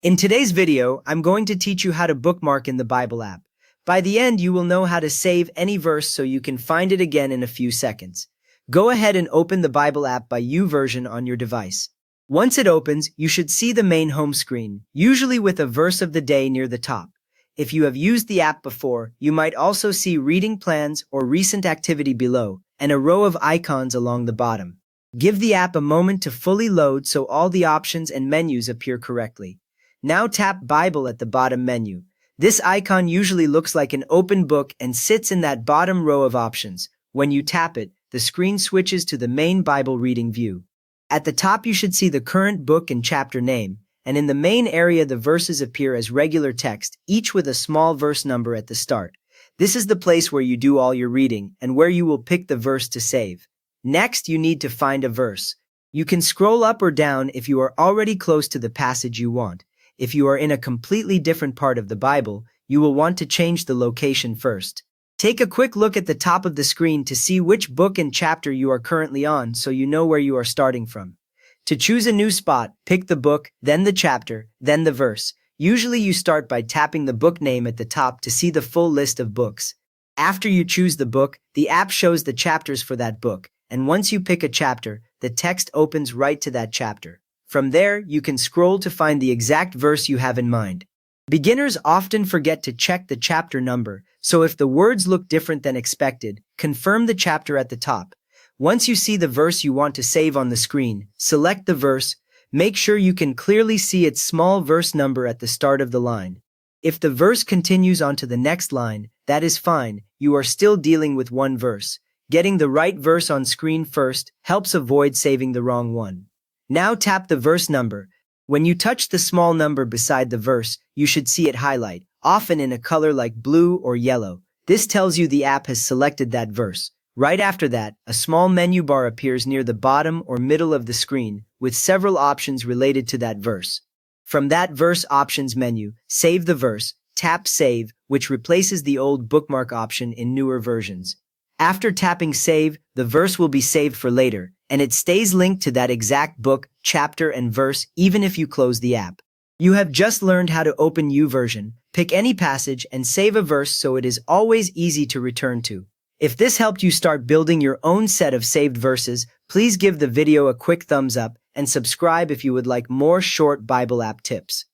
In today's video, I'm going to teach you how to bookmark in the Bible app. By the end, you will know how to save any verse so you can find it again in a few seconds. Go ahead and open the Bible app by YouVersion on your device. Once it opens, you should see the main home screen, usually with a verse of the day near the top. If you have used the app before, you might also see reading plans or recent activity below, and a row of icons along the bottom. Give the app a moment to fully load so all the options and menus appear correctly. Now tap Bible at the bottom menu. This icon usually looks like an open book and sits in that bottom row of options. When you tap it, the screen switches to the main Bible reading view. At the top you should see the current book and chapter name, and in the main area the verses appear as regular text, each with a small verse number at the start. This is the place where you do all your reading and where you will pick the verse to save. Next, you need to find a verse. You can scroll up or down if you are already close to the passage you want. If you are in a completely different part of the Bible, you will want to change the location first. Take a quick look at the top of the screen to see which book and chapter you are currently on so you know where you are starting from. To choose a new spot, pick the book, then the chapter, then the verse. Usually you start by tapping the book name at the top to see the full list of books. After you choose the book, the app shows the chapters for that book, and once you pick a chapter, the text opens right to that chapter. From there, you can scroll to find the exact verse you have in mind. Beginners often forget to check the chapter number, so if the words look different than expected, confirm the chapter at the top. Once you see the verse you want to save on the screen, select the verse. Make sure you can clearly see its small verse number at the start of the line. If the verse continues onto the next line, that is fine, you are still dealing with one verse. Getting the right verse on screen first helps avoid saving the wrong one. Now tap the verse number. When you touch the small number beside the verse, you should see it highlight, often in a color like blue or yellow. This tells you the app has selected that verse. Right after that, a small menu bar appears near the bottom or middle of the screen, with several options related to that verse. From that verse options menu, save the verse, tap Save, which replaces the old bookmark option in newer versions. After tapping Save, the verse will be saved for later, and it stays linked to that exact book, chapter, and verse even if you close the app. You have just learned how to open YouVersion, pick any passage, and save a verse so it is always easy to return to. If this helped you start building your own set of saved verses, please give the video a quick thumbs up and subscribe if you would like more short Bible app tips.